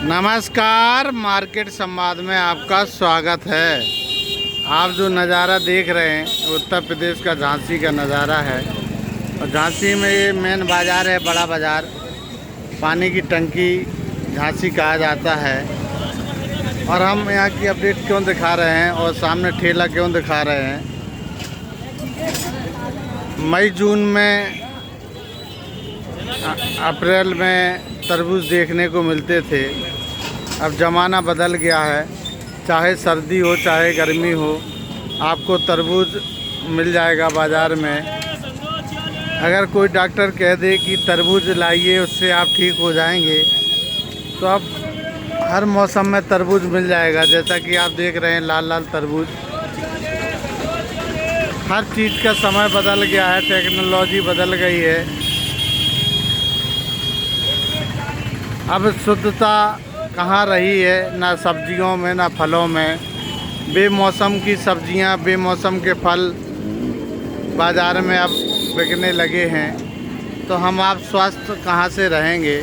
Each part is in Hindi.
नमस्कार, मार्केट संवाद में आपका स्वागत है। आप जो नज़ारा देख रहे हैं उत्तर प्रदेश का झांसी का नज़ारा है। और झांसी में ये मेन बाज़ार है, बड़ा बाज़ार। पानी की टंकी झांसी कहा जाता है। और हम यहाँ की अपडेट क्यों दिखा रहे हैं और सामने ठेला क्यों दिखा रहे हैं। मई जून में, अप्रैल में तरबूज देखने को मिलते थे। अब ज़माना बदल गया है। चाहे सर्दी हो चाहे गर्मी हो, आपको तरबूज मिल जाएगा बाज़ार में। अगर कोई डॉक्टर कह दे कि तरबूज लाइए उससे आप ठीक हो जाएंगे, तो अब हर मौसम में तरबूज मिल जाएगा। जैसा कि आप देख रहे हैं लाल लाल तरबूज। हर चीज़ का समय बदल गया है, टेक्नोलॉजी बदल गई है। अब शुद्धता कहाँ रही है, ना सब्जियों में ना फलों में। बेमौसम की सब्जियां, बेमौसम के फल बाज़ार में अब बिकने लगे हैं। तो हम आप स्वस्थ कहाँ से रहेंगे।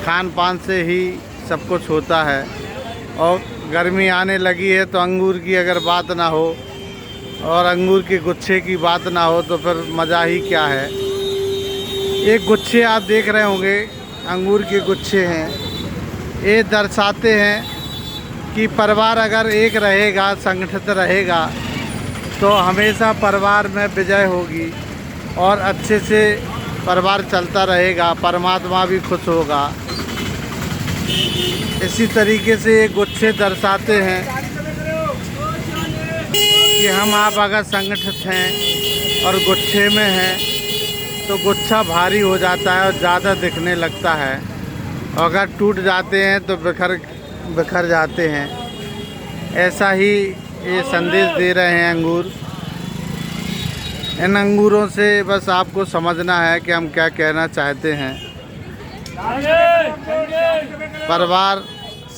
खान पान से ही सब कुछ होता है। और गर्मी आने लगी है तो अंगूर की अगर बात ना हो और अंगूर के गुच्छे की बात ना हो तो फिर मज़ा ही क्या है। एक गुच्छे आप देख रहे होंगे, अंगूर के गुच्छे हैं। ये दर्शाते हैं कि परिवार अगर एक रहेगा, संगठित रहेगा, तो हमेशा परिवार में विजय होगी और अच्छे से परिवार चलता रहेगा, परमात्मा भी खुश होगा। इसी तरीके से ये गुच्छे दर्शाते हैं कि हम आप अगर संगठित हैं और गुच्छे में हैं तो गुच्छा भारी हो जाता है और ज़्यादा दिखने लगता है। और अगर टूट जाते हैं तो बिखर जाते हैं। ऐसा ही ये संदेश दे रहे हैं अंगूर। इन अंगूरों से बस आपको समझना है कि हम क्या कहना चाहते हैं। परिवार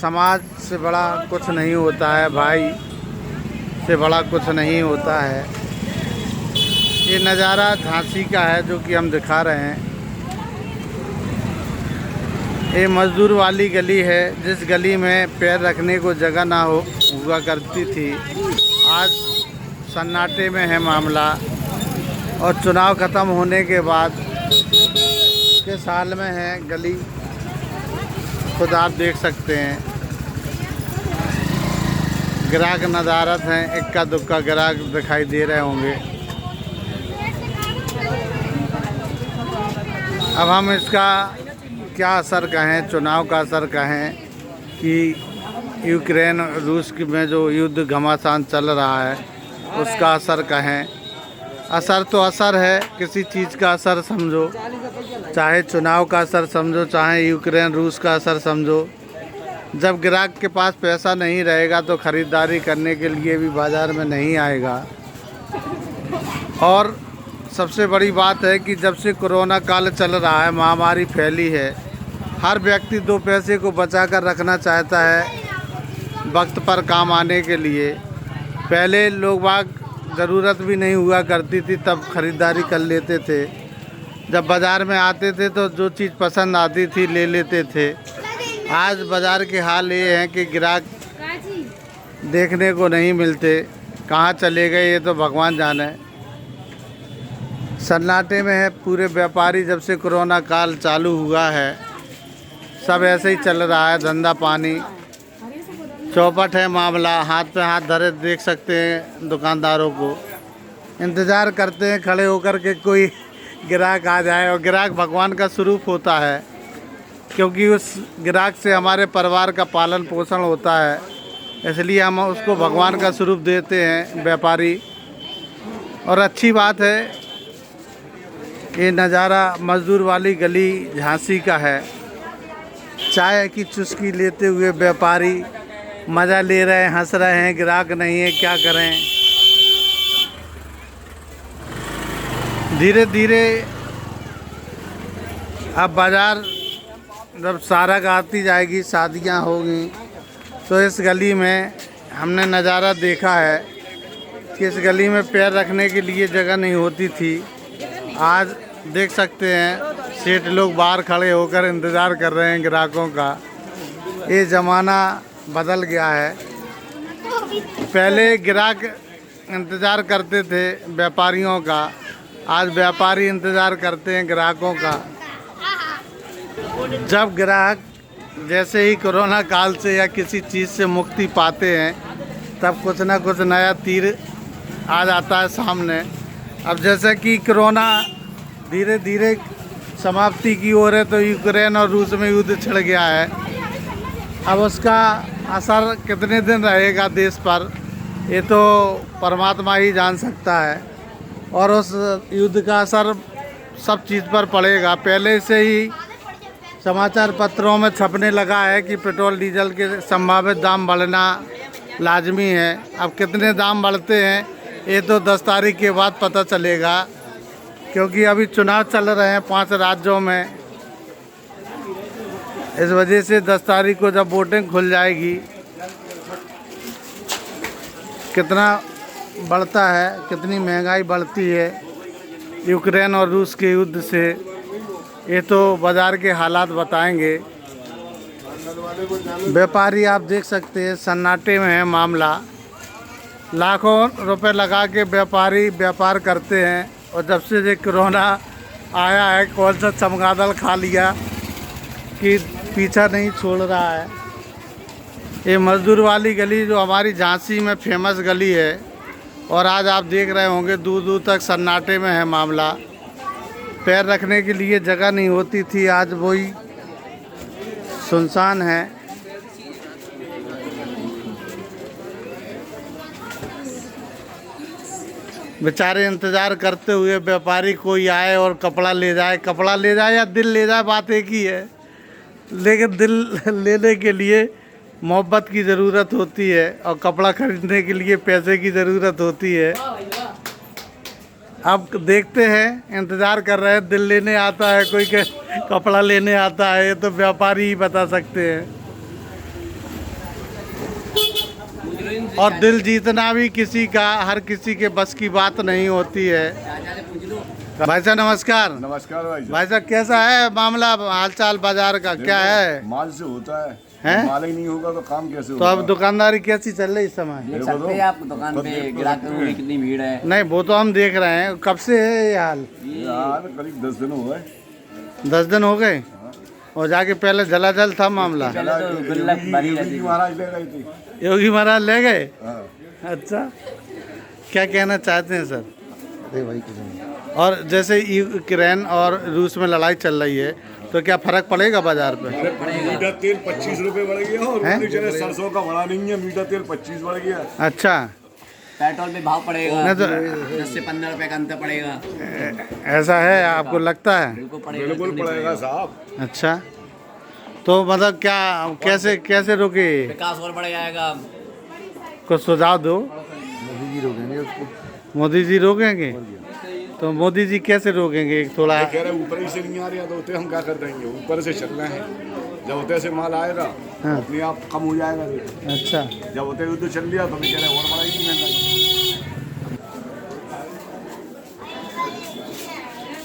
समाज से बड़ा कुछ नहीं होता है, भाई से बड़ा कुछ नहीं होता है। ये नज़ारा झांसी का है जो कि हम दिखा रहे हैं। ये मज़दूर वाली गली है, जिस गली में पैर रखने को जगह ना हुआ करती थी। आज सन्नाटे में है मामला। और चुनाव ख़त्म होने के बाद के साल में है गली, खुद आप देख सकते हैं। ग्राहक नदारत हैं, इक्का दुक्का ग्राहक दिखाई दे रहे होंगे। अब हम इसका क्या असर कहें, चुनाव का असर कहें कि यूक्रेन रूस में जो युद्ध घमासान चल रहा है उसका असर कहें। असर तो असर है, किसी चीज़ का असर समझो, चाहे चुनाव का असर समझो, चाहे यूक्रेन रूस का असर समझो। जब ग्राहक के पास पैसा नहीं रहेगा तो ख़रीदारी करने के लिए भी बाज़ार में नहीं आएगा। और सबसे बड़ी बात है कि जब से कोरोना काल चल रहा है, महामारी फैली है, हर व्यक्ति दो पैसे को बचा कर रखना चाहता है वक्त पर काम आने के लिए। पहले लोग बाग ज़रूरत भी नहीं हुआ करती थी तब ख़रीदारी कर लेते थे। जब बाज़ार में आते थे तो जो चीज़ पसंद आती थी ले लेते थे। आज बाज़ार के हाल ये हैं कि ग्राहक देखने को नहीं मिलते, कहाँ चले गए ये तो भगवान जाने। सन्नाटे में है पूरे व्यापारी। जब से कोरोना काल चालू हुआ है सब ऐसे ही चल रहा है, धंधा पानी चौपट है मामला। हाथ पे हाथ धरे देख सकते हैं दुकानदारों को। इंतज़ार करते हैं खड़े होकर के कोई ग्राहक आ जाए। और ग्राहक भगवान का स्वरूप होता है, क्योंकि उस ग्राहक से हमारे परिवार का पालन पोषण होता है। इसलिए हम उसको भगवान का स्वरूप देते हैं व्यापारी। और अच्छी बात है, ये नज़ारा मज़दूर वाली गली झांसी का है। चाय की चुस्की लेते हुए व्यापारी मज़ा ले रहे हैं, हंस रहे हैं। ग्राहक नहीं है, क्या करें। धीरे धीरे अब बाज़ार जब सारा आती जाएगी, शादियां होंगी, तो इस गली में हमने नज़ारा देखा है कि इस गली में पैर रखने के लिए जगह नहीं होती थी। आज देख सकते हैं सेठ लोग बाहर खड़े होकर इंतज़ार कर रहे हैं ग्राहकों का ये ज़माना बदल गया है। पहले ग्राहक इंतज़ार करते थे व्यापारियों का, आज व्यापारी इंतज़ार करते हैं ग्राहकों का। जब ग्राहक जैसे ही कोरोना काल से या किसी चीज़ से मुक्ति पाते हैं तब कुछ ना कुछ नया तीर आ जाता है सामने। अब जैसे कि कोरोना धीरे धीरे समाप्ति की ओर है तो यूक्रेन और रूस में युद्ध छिड़ गया है। अब उसका असर कितने दिन रहेगा देश पर, ये तो परमात्मा ही जान सकता है। और उस युद्ध का असर सब चीज़ पर पड़ेगा। पहले से ही समाचार पत्रों में छपने लगा है कि पेट्रोल डीजल के संभावित दाम बढ़ना लाजमी है। अब कितने दाम बढ़ते हैं ये तो 10 तारीख के बाद पता चलेगा, क्योंकि अभी चुनाव चल रहे हैं 5 राज्यों में। इस वजह से 10 तारीख को जब वोटिंग खुल जाएगी कितना बढ़ता है, कितनी महंगाई बढ़ती है यूक्रेन और रूस के युद्ध से, ये तो बाज़ार के हालात बताएंगे। व्यापारी आप देख सकते हैं सन्नाटे में है मामला। लाखों रुपए लगा के व्यापारी व्यापार करते हैं और जब से ये कोरोना आया है कौन सा चमगादड़ खा लिया कि पीछा नहीं छोड़ रहा है। ये मजदूर वाली गली जो हमारी झांसी में फेमस गली है, और आज आप देख रहे होंगे दूर दूर तक सन्नाटे में है मामला। पैर रखने के लिए जगह नहीं होती थी, आज वही सुनसान है। बेचारे इंतज़ार करते हुए व्यापारी कोई आए और कपड़ा ले जाए या दिल ले जाए, बात एक ही है। लेकिन दिल लेने के लिए मोहब्बत की ज़रूरत होती है और कपड़ा खरीदने के लिए पैसे की ज़रूरत होती है। अब देखते हैं, इंतज़ार कर रहे हैं। दिल लेने आता है कोई के कपड़ा लेने आता है, ये तो व्यापारी ही बता सकते हैं। और दिल जीतना भी किसी का, हर किसी के बस की बात नहीं होती है। भाई साहब नमस्कार। नमस्कार भाई साहब कैसा है मामला, हालचाल बाजार का क्या है? माल से होता है, हैं? माल ही नहीं होगा तो काम कैसे तो होगा? अब दुकानदारी कैसी चल रही इस समय? देख सकते हैं आप दुकान पे ग्राहकों की कितनी भीड़ है। नहीं वो तो हम देख रहे हैं, कब से है ये हाल? यार करीब 10 दिन हुए। 10 दिन हो गए। और जाके पहले जलाजल था मामला, पहले तो गुल्लक भरी रहती योगी थी। महाराज ले गए थे। योगी महाराज ले गए। हाँ। अच्छा, क्या कहना चाहते हैं सर? अरे भाई कुछ नहीं। और जैसे यूक्रेन और रूस में लड़ाई चल रही है तो क्या फर्क पड़ेगा बाजार पे? मीठा तेल 25 रुपए बढ़ गया और हैं? चले सरसों का बढ़ा नहीं है, मीठा तेल 25 बढ़ गया। अच्छा, पेट्रोल पे भाव पड़ेगा, नहीं तो 10 से 15 रुपए का अंतर पड़ेगा। ऐसा है आपको लगता है? बिल्कुल पड़ेगा, बिल्कुल क्यों नहीं पड़ेगा साहब। अच्छा, तो मतलब क्या कैसे रोके? विकास और बढ़ जाएगा। कुछ सुझाव दो। मोदी जी रोकेंगे उसको। मोदी जी रोकेंगे? तो मोदी जी कैसे रोकेंगे? थोड़ा कह रहे ऊपर ही से नहीं आ रहा तो होते हम क्या कर देंगे, ऊपर से चलना है। जब होते से माल आएगा हाँ। अपने आप कम हो जाएगा। अच्छा, जब होते हुए तो चल लिया तो मैं कह रहे और बढ़ाएगी महंगाई।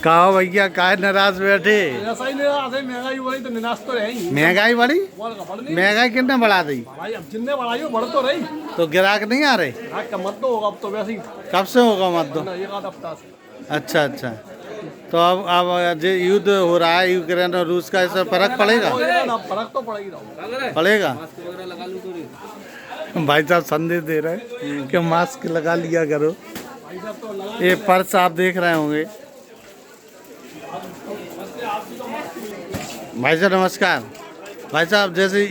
कहा भैया काहे नाराज बैठे? ऐसा ही निराश है, महंगाई बढ़ी तो निराश तो रहेंगी। महंगाई बढ़ी? बोल का बढ़ नहीं महंगाई कितने बढ़ा दी? भाई, अब जितने बढ़ाई हो बढ़ तो रही। तो ग्राहक नहीं आ रहे? हाँ, का मत तो होगा अब तो वैसे ही कब से होगा मत दो? ना, एक आध हफ्ता से। अच्छा अच्छा, तो अब जो युद्ध हो रहा है यूक्रेन और रूस का, इससे फर्क पड़ेगा? ना, फर्क तो पड़ेगा। पड़ेगा। भाई साहब संदेश दे रहे हैं कि मास्क लगा लिया करो। ये पर्स आप देख रहे होंगे। भाई साहब नमस्कार। भाई साहब जैसे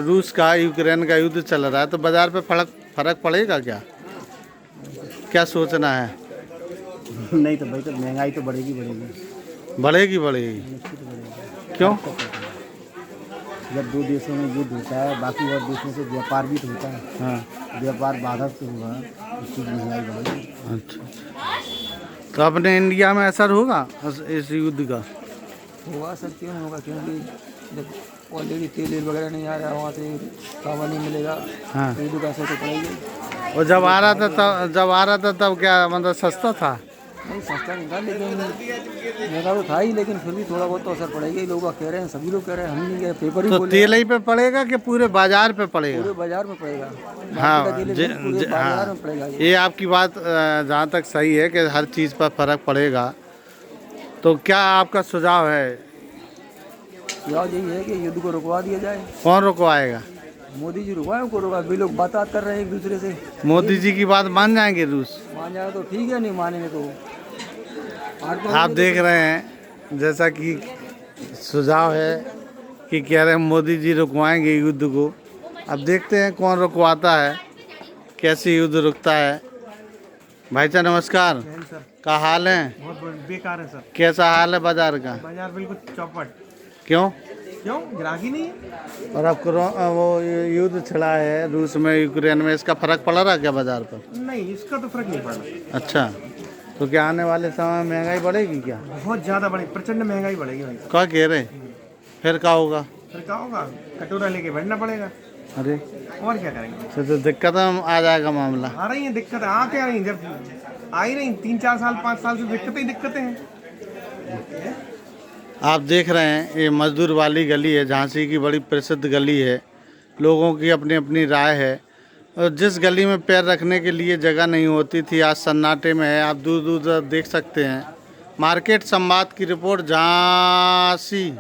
रूस का यूक्रेन का युद्ध चल रहा है तो बाजार पे फर्क पड़ेगा क्या? क्या सोचना है? नहीं तो भाई तो महंगाई तो बढ़ेगी। बढ़ेगी। क्यों? जब दो देशों में युद्ध होता है, बाकी और देशों से व्यापार भी तो होता है। हाँ, व्यापार बाधित तो होगा, उसकी महंगाई बढ़ेगी। अच्छा, तो अपने इंडिया में असर होगा इस युद्ध का? होगा सर, क्यों होगा, क्योंकि जब ऑलरेडी तेल वगैरह नहीं आ रहा है, वहाँ से खावा नहीं मिलेगा, हाँ, तो का असर तो पड़ेगा। और जब आ रहा था तब क्या मतलब सस्ता था? नहीं सस्ता नहीं था, लेकिन महंगा तो था ही, लेकिन फिर भी थोड़ा बहुत तो असर पड़ेगा ही। लोग कह रहे हैं, सभी लोग कह रहे हैं, हम नहीं कह रहे, पेपर ही तो बोले तेल ही पे पड़ेगा कि पूरे बाजार पे पड़ेगा? पूरे बाजार में पड़ेगा। हाँ, बाकी का तेल है, पूरे बाजार में पड़ेगा ये। ये आपकी बात जहाँ तक सही है कि हर चीज़ पर फर्क पड़ेगा। तो क्या आपका सुझाव है? सुझाव यही है कि युद्ध को रुकवा दिया जाए। कौन रुकवाएगा? मोदी जी रुकवाए को रुकवा, भी लोग बात कर रहे हैं एक दूसरे से। मोदी जी की बात मान जाएंगे रूस? मान जाए तो ठीक है, नहीं मानेंगे तो आप देख रहे हैं जैसा कि सुझाव है कि कह रहे हैं मोदी जी रुकवाएंगे युद्ध को। अब देखते हैं कौन रुकवाता है, कैसे युद्ध रुकता है। भाई साहब नमस्कार, क्या हाल है? बहुत बेकार है सर। कैसा हाल है बाजार का? बाजार बिल्कुल चौपट। क्यों? क्यों? ग्राहक ही नहीं है। और अब वो युद्ध छिड़ा है रूस में यूक्रेन में, इसका फर्क पड़ रहा है क्या बाजार पर? नहीं, इसका तो फर्क नहीं पड़ रहा। अच्छा, तो क्या आने वाले समय में महंगाई बढ़ेगी क्या? बहुत ज़्यादा बढ़ेगी, प्रचंड महंगाई बढ़ेगी भाई साहब। क्या कह रहे? फिर क्या होगा? फिर क्या होगा? कटोरा लेके बैठना पड़ेगा। अरे और क्या करेंगे? तो दिक्कत आ जाएगा मामला। आ रही है दिक्कत, आ क्या रही, जब आ ही नहीं 3-4 साल 5 साल से दिक्कतें हैं। आप देख रहे हैं ये मजदूर वाली गली है, झांसी की बड़ी प्रसिद्ध गली है। लोगों की अपनी अपनी राय है, और जिस गली में पैर रखने के लिए जगह नहीं होती थी आज सन्नाटे में है। आप दूर दूर तक देख सकते हैं। मार्केट संवाद की रिपोर्ट झांसी।